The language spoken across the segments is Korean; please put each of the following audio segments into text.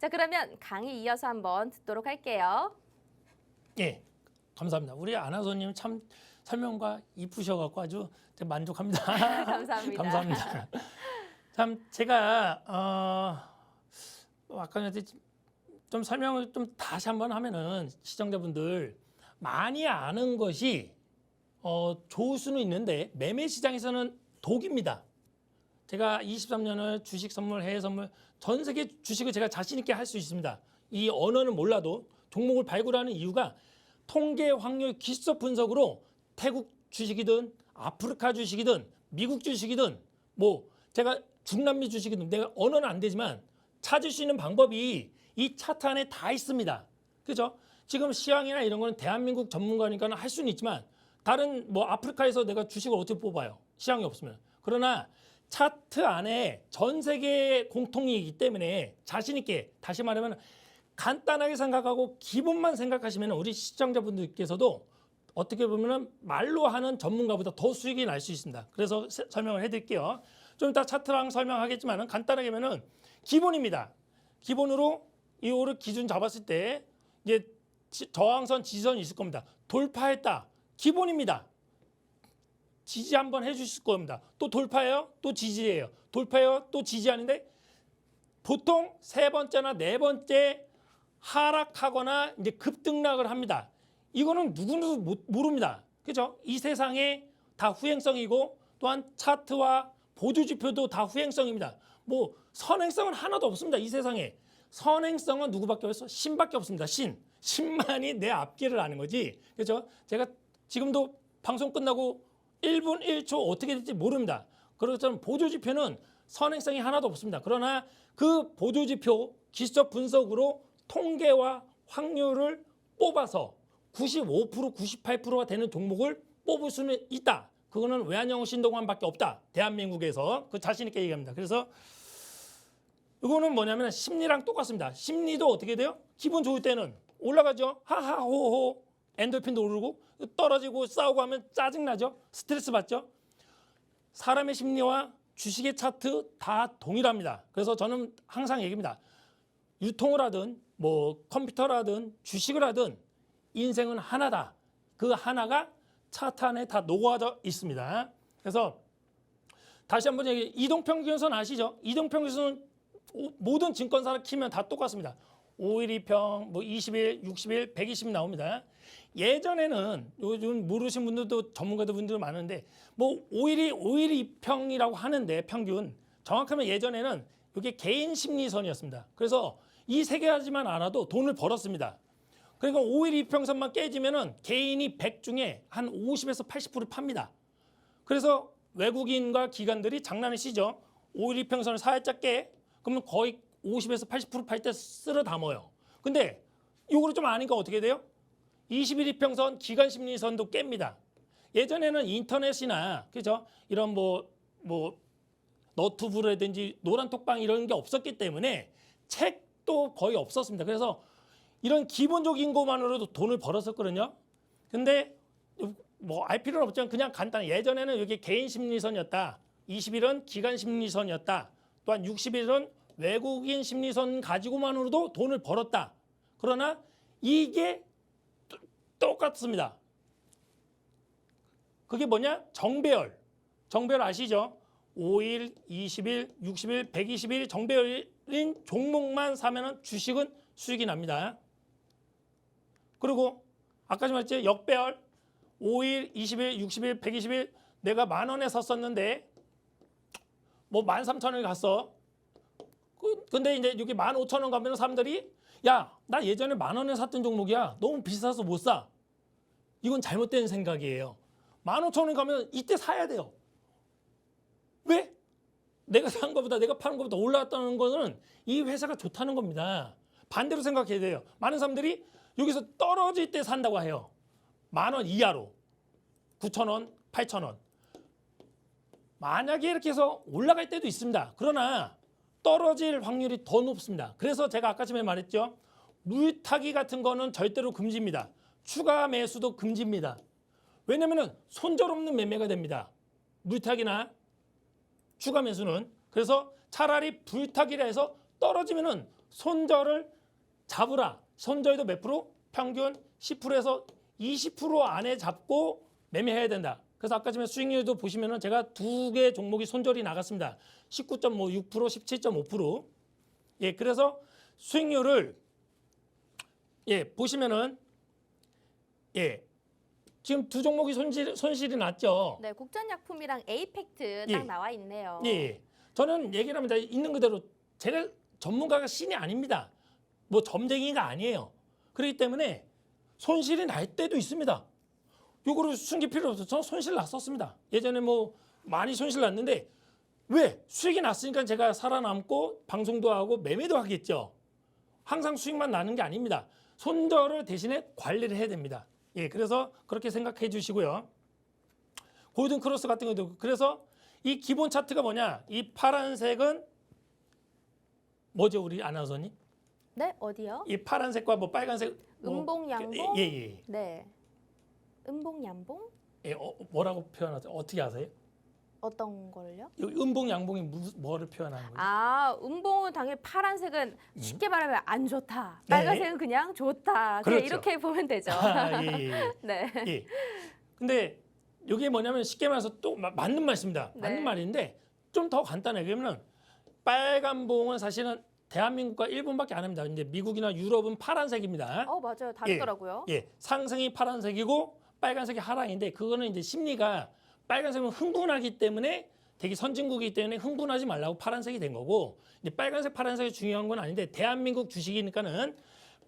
자, 그러면 강의 이어서 한번 듣도록 할게요. 예, 감사합니다. 우리 아나운서님 참 설명과 이쁘셔갖고 아주 만족합니다. 감사합니다. 감사합니다. 참 제가 아까 전에 좀 설명을 좀 다시 한번 하면은 시청자분들 많이 아는 것이 좋을 수는 있는데 매매 시장에서는 독입니다. 제가 23년을 주식 선물, 해외 선물 전 세계 주식을 제가 자신 있게 할 수 있습니다. 이 언어는 몰라도 종목을 발굴하는 이유가 통계 확률 기술적 분석으로 태국 주식이든 아프리카 주식이든 미국 주식이든 뭐 제가 중남미 주식이든 내가 언어는 안 되지만 찾을 수 있는 방법이 이 차트 안에 다 있습니다. 그렇죠? 지금 시황이나 이런 거는 대한민국 전문가니까 할 수는 있지만 다른 뭐 아프리카에서 내가 주식을 어떻게 뽑아요? 시황이 없으면. 그러나 차트 안에 전 세계 공통이기 때문에 자신 있게 다시 말하면 간단하게 생각하고 기본만 생각하시면 우리 시청자분들께서도 어떻게 보면 말로 하는 전문가보다 더 수익이 날 수 있습니다. 그래서 설명을 해드릴게요. 좀 이따 차트랑 설명하겠지만 간단하게 하면은 기본입니다. 기본으로 이 오를 기준 잡았을 때 이제 저항선, 지지선이 있을 겁니다. 돌파했다. 기본입니다. 지지 한번 해주실 겁니다. 또 돌파해요? 또 지지해요. 돌파해요? 또 지지하는데 보통 세 번째나 네 번째 하락하거나 이제 급등락을 합니다. 이거는 누구도 모릅니다. 그렇죠? 이 세상에 다 후행성이고 또한 차트와 보조지표도 다 후행성입니다. 뭐 선행성은 하나도 없습니다. 이 세상에. 선행성은 누구밖에 없어? 신밖에 없습니다. 신. 신만이 내 앞길을 아는 거지. 그렇죠? 제가 지금도 방송 끝나고 1분 1초 어떻게 될지 모릅니다. 그렇지만 보조지표는 선행성이 하나도 없습니다. 그러나 그 보조지표 기술적 분석으로 통계와 확률을 뽑아서 95%, 98%가 되는 종목을 뽑을 수는 있다. 그거는 외환영웅 신동환밖에 없다. 대한민국에서 그 자신 있게 얘기합니다. 그래서 이거는 뭐냐면 심리랑 똑같습니다. 심리도 어떻게 돼요? 기분 좋을 때는 올라가죠. 하하호호 엔돌핀도 오르고 떨어지고 싸우고 하면 짜증나죠. 스트레스 받죠. 사람의 심리와 주식의 차트 다 동일합니다. 그래서 저는 항상 얘기합니다. 유통을 하든 뭐 컴퓨터라든 주식을 하든 인생은 하나다. 그 하나가 차트 안에 다 녹아져 있습니다. 그래서 다시 한번 얘기해. 이동평균선 아시죠? 이동평균선 모든 증권사를 키면 다 똑같습니다. 5일 2평, 뭐 20일, 60일, 120 나옵니다. 예전에는 요즘 모르신 분들도 전문가들 많은데 뭐 5일 2평이라고 하는데 평균 정확하면 예전에는 이게 개인 심리선이었습니다. 그래서 이 세 가지만 알아도 돈을 벌었습니다. 그러니까 5일 2평선만 깨지면은 개인이 100 중에 한 50에서 80% 팝니다. 그래서 외국인과 기관들이 장난을 치죠. 5일 2평선을 살짝 깨. 그러면 거의 50에서 80% 팔 때 쓸어 담아요. 근데 이거를 좀 아니까 어떻게 돼요? 21 2평선 기관 심리선도 깹니다. 예전에는 인터넷이나 그죠? 이런 뭐 너튜브라든지 노란톡방 이런 게 없었기 때문에 책도 거의 없었습니다. 그래서 이런 기본적인 것만으로도 돈을 벌었었거든요. 근데 뭐 알 필요는 없지만 그냥 간단히 예전에는 이게 개인 심리선이었다. 20일은 기관 심리선이었다. 또한 60일은 외국인 심리선 가지고만으로도 돈을 벌었다. 그러나 이게 똑같습니다. 그게 뭐냐? 정배열. 정배열 아시죠? 5일, 20일, 60일, 120일 정배열인 종목만 사면은 주식은 수익이 납니다. 그리고 아까 말했죠? 역배열. 5일, 20일, 60일, 120일 내가 10,000원에 샀었는데 뭐 13,000원에 갔어. 근데 이제 여기 15,000원 가면 사람들이 야, 나 예전에 10,000원에 샀던 종목이야. 너무 비싸서 못 사. 이건 잘못된 생각이에요. 15,000원 가면 이때 사야 돼요. 왜? 내가 산 것보다 내가 파는 것보다 올라왔다는 거는 이 회사가 좋다는 겁니다. 반대로 생각해야 돼요. 많은 사람들이 여기서 떨어질 때 산다고 해요. 10,000원 이하로. 9,000원, 8,000원. 만약에 이렇게 해서 올라갈 때도 있습니다. 그러나 떨어질 확률이 더 높습니다. 그래서 제가 아까 전에 말했죠. 물타기 같은 거는 절대로 금지입니다. 추가 매수도 금지입니다. 왜냐하면 손절없는 매매가 됩니다. 물타기나 추가 매수는. 그래서 차라리 불타기라 해서 떨어지면은 손절을 잡으라. 손절도 몇 프로? 평균 10%에서 20% 안에 잡고 매매해야 된다. 그래서 아까 전에 수익률도 보시면은 제가 두 개 종목이 손절이 나갔습니다. 19.6%, 17.5%. 예, 그래서 수익률을 보시면은 지금 두 종목이 손실이 났죠. 네, 국전약품이랑 에이펙트 예. 딱 나와 있네요. 예. 저는 얘기를 합니다. 있는 그대로 제가 전문가가 신이 아닙니다. 뭐 점쟁이가 아니에요. 그렇기 때문에 손실이 날 때도 있습니다. 요거를 숨길 필요 없어요. 저는 손실 났었습니다. 예전에 뭐 많이 손실 났는데 왜? 수익이 났으니까 제가 살아남고 방송도 하고 매매도 하겠죠. 항상 수익만 나는 게 아닙니다. 손절을 대신에 관리를 해야 됩니다. 예, 그래서 그렇게 생각해 주시고요. 골든 크로스 같은 것도 그래서 이 기본 차트가 뭐냐? 이 파란색은 뭐죠, 우리 아나운서님? 네, 어디요? 이 파란색과 뭐 빨간색 음봉양봉? 예. 네. 음봉양봉? 예, 뭐라고 표현하세요? 어떻게 아세요? 어떤 걸요? 이 음봉 양봉이 뭐를 표현하는 거죠? 아, 음봉은 당연히 파란색은 쉽게 말하면 안 좋다. 네. 빨간색은 그냥 좋다. 그냥 그렇죠. 이렇게 보면 되죠. 예. 네. 예. 근데 이게 뭐냐면 쉽게 말해서 또 맞는 말씀입니다. 네. 맞는 말인데 좀 더 간단해요. 그러면 빨간 봉은 사실은 대한민국과 일본밖에 안 합니다. 이제 미국이나 유럽은 파란색입니다. 맞아요. 다르더라고요. 예, 상승이 파란색이고 빨간색이 하락인데 그거는 이제 심리가 빨간색은 흥분하기 때문에 되게 선진국이기 때문에 흥분하지 말라고 파란색이 된 거고 이제 빨간색, 파란색이 중요한 건 아닌데 대한민국 주식이니까는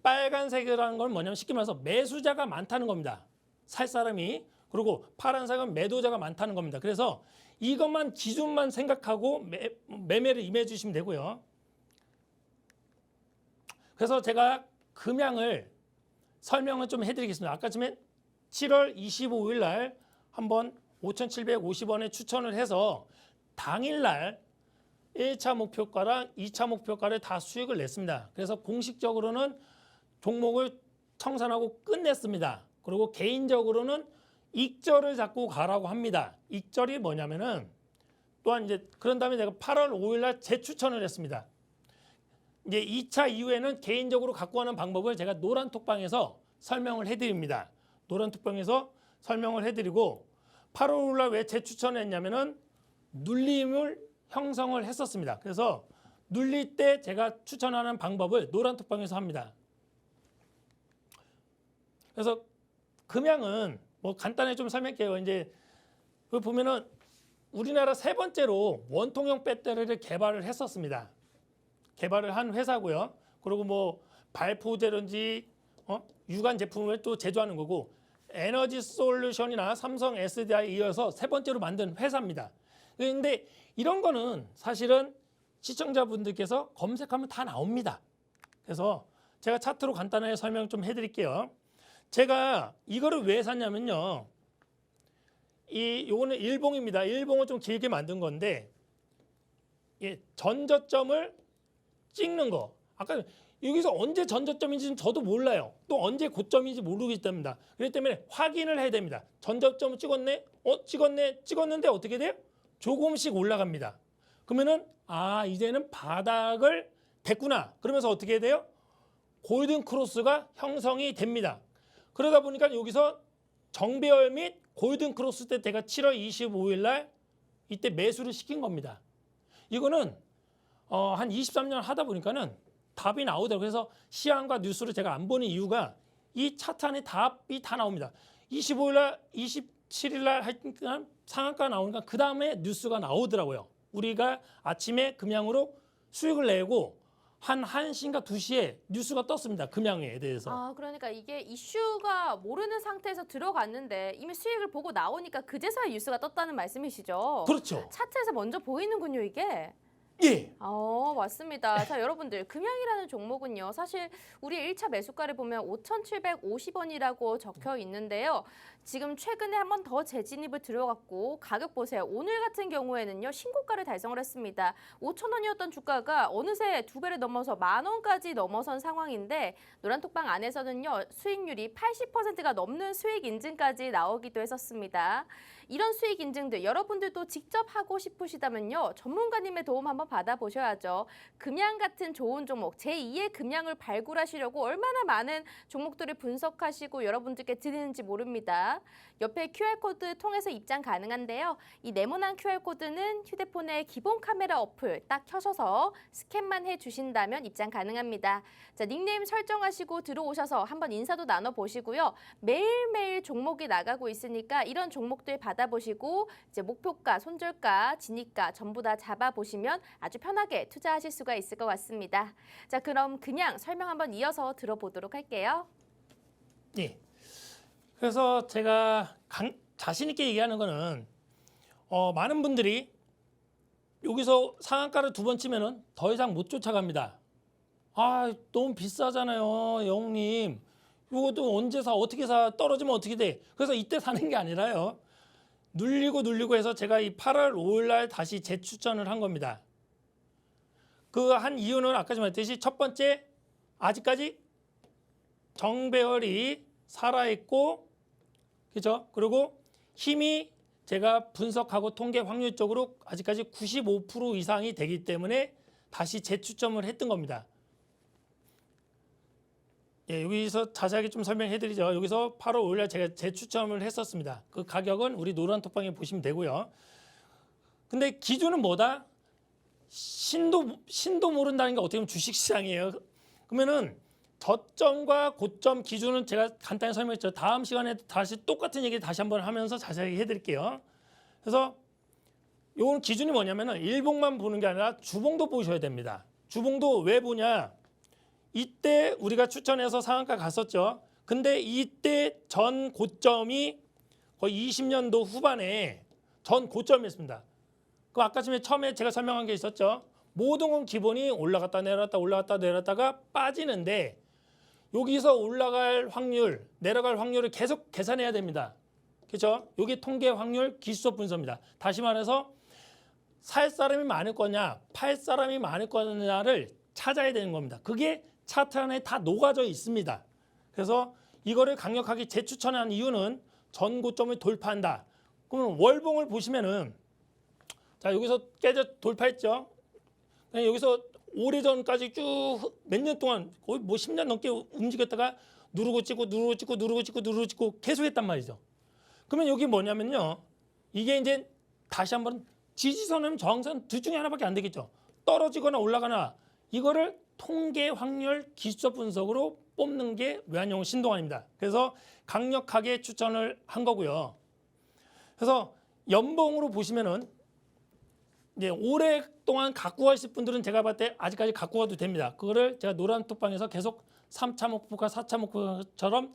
빨간색이라는 건 뭐냐면 쉽게 말해서 매수자가 많다는 겁니다. 살 사람이. 그리고 파란색은 매도자가 많다는 겁니다. 그래서 이것만 기준만 생각하고 매매를 임해 주시면 되고요. 그래서 제가 금양을 설명을 좀 해드리겠습니다. 아까 전에 7월 25일 날 한번 5,750원에 추천을 해서 당일날 1차 목표가랑 2차 목표가를 다 수익을 냈습니다. 그래서 공식적으로는 종목을 청산하고 끝냈습니다. 그리고 개인적으로는 익절을 잡고 가라고 합니다. 익절이 뭐냐면은 또한 이제 그런 다음에 내가 8월 5일 날 재추천을 했습니다. 이제 2차 이후에는 개인적으로 갖고 가는 방법을 제가 노란톡방에서 설명을 해드립니다. 노란톡방에서 설명을 해드리고 8월 5일 날 왜 재추천을 했냐면은 눌림을 형성을 했었습니다. 그래서 눌릴 때 제가 추천하는 방법을 노란톡방에서 합니다. 그래서 금양은 뭐 간단히 좀 설명할게요. 이제 그 보면은 우리나라 세 번째로 원통형 배터리를 개발을 했었습니다. 개발을 한 회사고요. 그리고 뭐 발포제든지 유관 제품을 또 제조하는 거고 에너지 솔루션이나 삼성 SDI에 이어서 세 번째로 만든 회사입니다. 그런데 이런 거는 사실은 시청자분들께서 검색하면 다 나옵니다. 그래서 제가 차트로 간단하게 설명 좀 해드릴게요. 제가 이거를 왜 샀냐면요. 요거는 일봉입니다. 일봉을 좀 길게 만든 건데 전저점을 찍는 거. 아까 여기서 언제 전저점인지는 저도 몰라요. 또 언제 고점인지 모르기 때문이다. 그렇기 때문에 확인을 해야 됩니다. 전저점을 찍었네? 찍었는데 어떻게 돼요? 조금씩 올라갑니다. 그러면은 이제는 바닥을 됐구나. 그러면서 어떻게 돼요? 골든 크로스가 형성이 됩니다. 그러다 보니까 여기서 정배열 및 골든 크로스 때 제가 7월 25일 날 이때 매수를 시킨 겁니다. 이거는 한 23년 하다 보니까는 답이 나오더라고요. 그래서 시황과 뉴스를 제가 안 보는 이유가 이 차트 안에 답이 다 나옵니다. 25일 날, 27일 날 하여튼 상한가 나오니까 그 다음에 뉴스가 나오더라고요. 우리가 아침에 금양으로 수익을 내고 한 1시인가 2시에 뉴스가 떴습니다. 금양에 대해서. 그러니까 이게 이슈가 모르는 상태에서 들어갔는데 이미 수익을 보고 나오니까 그제서야 뉴스가 떴다는 말씀이시죠? 그렇죠. 차트에서 먼저 보이는군요, 이게. 예. 맞습니다. 자, 여러분들 금양이라는 종목은요. 사실 우리 1차 매수가를 보면 5,750원이라고 적혀 있는데요. 지금 최근에 한 번 더 재진입을 들어갔고 가격 보세요. 오늘 같은 경우에는요. 신고가를 달성을 했습니다. 5,000원이었던 주가가 어느새 2배를 넘어서 10,000원까지 넘어선 상황인데 노란톡방 안에서는요. 수익률이 80%가 넘는 수익 인증까지 나오기도 했었습니다. 이런 수익 인증들 여러분들도 직접 하고 싶으시다면요. 전문가님의 도움 한번 받아보셔야죠. 금양 같은 좋은 종목, 제2의 금양을 발굴하시려고 얼마나 많은 종목들을 분석하시고 여러분들께 드리는지 모릅니다. 옆에 QR코드 통해서 입장 가능한데요. 이 네모난 QR코드는 휴대폰의 기본 카메라 어플 딱 켜셔서 스캔만 해주신다면 입장 가능합니다. 자, 닉네임 설정하시고 들어오셔서 한번 인사도 나눠보시고요. 매일매일 종목이 나가고 있으니까 이런 종목들 받아보시고 이제 목표가, 손절가, 진입가 전부 다 잡아보시면 아주 편하게 투자하실 수가 있을 것 같습니다. 자, 그럼 그냥 설명 한번 이어서 들어보도록 할게요. 예. 그래서 제가 자신 있게 얘기하는 거는 많은 분들이 여기서 상한가를 2번 치면은 더 이상 못 쫓아갑니다. 아, 너무 비싸잖아요, 영웅님. 이것도 언제 사, 어떻게 사, 떨어지면 어떻게 돼? 그래서 이때 사는 게 아니라요. 눌리고 해서 제가 이 8월 5일 날 다시 재추천을 한 겁니다. 그 한 이유는 아까 말했듯이 첫 번째, 아직까지 정배열이 살아있고, 그죠? 그리고 힘이 제가 분석하고 통계 확률적으로 아직까지 95% 이상이 되기 때문에 다시 재추첨을 했던 겁니다. 예, 여기서 자세하게 좀 설명해 드리죠. 여기서 8월 5일날 제가 재추첨을 했었습니다. 그 가격은 우리 노란톡방에 보시면 되고요. 근데 기준은 뭐다? 신도 모른다는 게 어떻게 보면 주식시장이에요. 그러면은 저점과 고점 기준은 제가 간단히 설명했죠. 다음 시간에 다시 똑같은 얘기 다시 한번 하면서 자세하게 해드릴게요. 그래서 요건 기준이 뭐냐면은 일봉만 보는 게 아니라 주봉도 보셔야 됩니다. 주봉도 왜 보냐? 이때 우리가 추천해서 상한가 갔었죠. 근데 이때 전 고점이 거의 20년도 후반에 전 고점이었습니다. 그 아까 처음에 제가 설명한 게 있었죠. 모든 건 기본이 올라갔다 내렸다가 빠지는데 여기서 올라갈 확률, 내려갈 확률을 계속 계산해야 됩니다. 그렇죠? 여기 통계 확률 기술적 분석입니다. 다시 말해서 살 사람이 많을 거냐, 팔 사람이 많을 거냐를 찾아야 되는 겁니다. 그게 차트 안에 다 녹아져 있습니다. 그래서 이거를 강력하게 재추천한 이유는 전 고점을 돌파한다. 그러면 월봉을 보시면은 자, 여기서 깨져 돌파했죠. 여기서 오래전까지 쭉 몇 년 동안 거의 뭐 10년 넘게 움직였다가 누르고 찍고 계속했단 말이죠. 그러면 여기 뭐냐면요. 이게 이제 다시 한번 지지선은 저항선 둘 중에 하나밖에 안 되겠죠. 떨어지거나 올라가나 이거를 통계 확률 기술적 분석으로 뽑는 게 외환영웅 신동환입니다. 그래서 강력하게 추천을 한 거고요. 그래서 연봉으로 보시면은 이제 오랫동안 갖고 가실 분들은 제가 봤을 때 아직까지 갖고 가도 됩니다. 그거를 제가 노란톡방에서 계속 3차 목표가 4차 목표처럼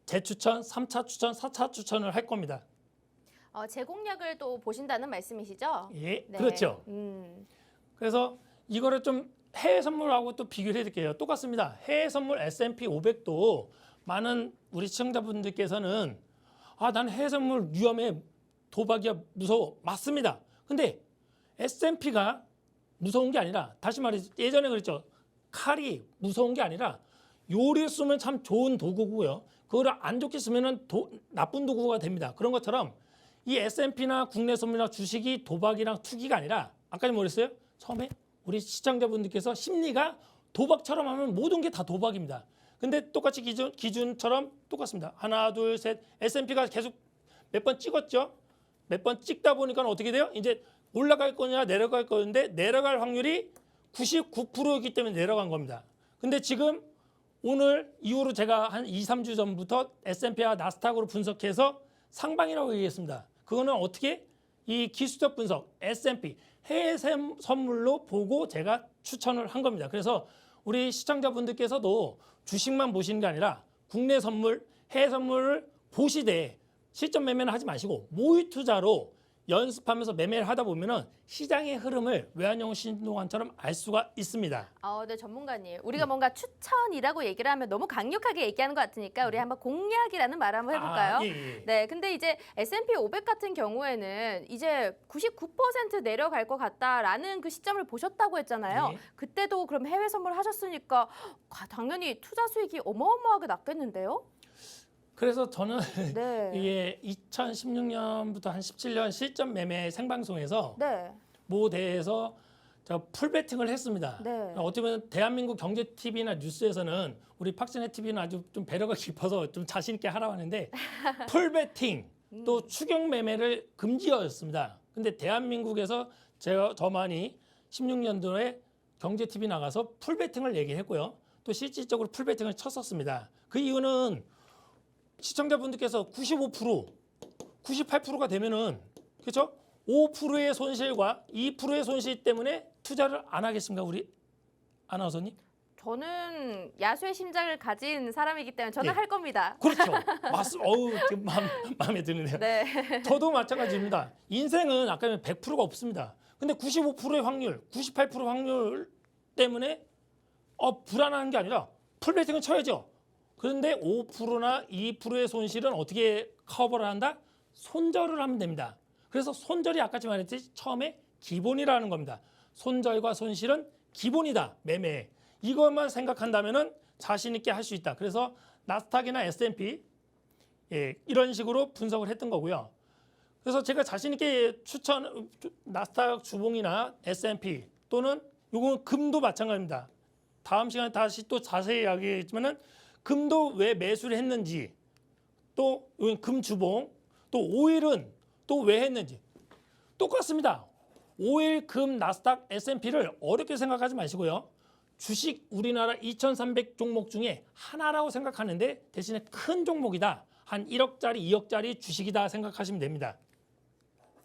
재추천, 3차 추천, 4차 추천을 할 겁니다. 제 공략을 또 보신다는 말씀이시죠? 예, 네. 그렇죠. 그래서 이거를 좀 해외 선물하고 또 비교를 해드릴게요. 똑같습니다. 해외 선물 S&P 500도 많은 우리 시청자분들께서는 난 해외 선물 위험해, 도박이야, 무서워. 맞습니다. 근데 S&P가 무서운 게 아니라 다시 말해서 예전에 그랬죠. 칼이 무서운 게 아니라 요리에 쓰면 참 좋은 도구고요. 그거를 안 좋게 쓰면 나쁜 도구가 됩니다. 그런 것처럼 이 S&P나 국내 선물이나 주식이 도박이랑 투기가 아니라 아까 뭐랬어요? 처음에 우리 시청자분들께서 심리가 도박처럼 하면 모든 게 다 도박입니다. 근데 똑같이 기준처럼 똑같습니다. 하나, 둘, 셋. S&P가 계속 몇 번 찍었죠. 몇 번 찍다 보니까 어떻게 돼요? 이제 올라갈 거냐 내려갈 거인데 내려갈 확률이 99%이기 때문에 내려간 겁니다. 근데 지금 오늘 이후로 제가 한 2, 3주 전부터 S&P와 나스닥으로 분석해서 상방이라고 얘기했습니다. 그거는 어떻게? 이 기술적 분석, S&P, 해외 선물로 보고 제가 추천을 한 겁니다. 그래서 우리 시청자분들께서도 주식만 보시는 게 아니라 국내 선물, 해외 선물을 보시되 실전 매매는 하지 마시고 모의 투자로 연습하면서 매매를 하다 보면은 시장의 흐름을 외환영웅 신동환처럼 알 수가 있습니다. 네, 전문가님. 우리가 뭔가 추천이라고 얘기를 하면 너무 강력하게 얘기하는 것 같으니까 우리 한번 공략이라는 말을 한번 해볼까요? 예. 네, 근데 이제 S&P 500 같은 경우에는 이제 99% 내려갈 것 같다라는 그 시점을 보셨다고 했잖아요. 네. 그때도 그럼 해외 선물 하셨으니까 당연히 투자 수익이 어마어마하게 났겠는데요? 그래서 저는 네. 이게 2016년부터 한 17년 실전 매매 생방송에서 네. 모 대회에서 제가 풀배팅을 했습니다. 네. 어떻게 보면 대한민국 경제 TV나 뉴스에서는 우리 박진혜 TV는 아주 좀 배려가 깊어서 좀 자신 있게 하라고 하는데 풀배팅 또 추격 매매를 금지하였습니다. 근데 대한민국에서 저만이 16년도에 경제 TV 나가서 풀배팅을 얘기했고요. 또 실질적으로 풀배팅을 쳤었습니다. 그 이유는 시청자분들께서 95%, 98%가 되면은 그렇죠? 5%의 손실과 2%의 손실 때문에 투자를 안 하겠습니까, 우리 아나운서님? 저는 야수의 심장을 가진 사람이기 때문에 저는 네. 할 겁니다. 그렇죠. 어우, 지금 마음에 드는데요. 네. 저도 마찬가지입니다. 인생은 아까 100%가 없습니다. 근데 95%의 확률, 98% 확률 때문에 불안한 게 아니라 풀배팅은 쳐야죠. 그런데 5%나 2%의 손실은 어떻게 커버를 한다? 손절을 하면 됩니다. 그래서 손절이 아까 말했듯이 처음에 기본이라는 겁니다. 손절과 손실은 기본이다. 매매. 이것만 생각한다면은 자신 있게 할 수 있다. 그래서 나스닥이나 S&P 이런 식으로 분석을 했던 거고요. 그래서 제가 자신 있게 나스닥 주봉이나 S&P 또는 요건 금도 마찬가지입니다. 다음 시간에 다시 또 자세히 이야기했지만은 금도 왜 매수를 했는지 또 금 주봉 또 오일은 또 왜 했는지 똑같습니다. 오일, 금, 나스닥, S&P를 어렵게 생각하지 마시고요. 주식 우리나라 2,300 종목 중에 하나라고 생각하는데 대신에 큰 종목이다. 한 1억짜리, 2억짜리 주식이다 생각하시면 됩니다.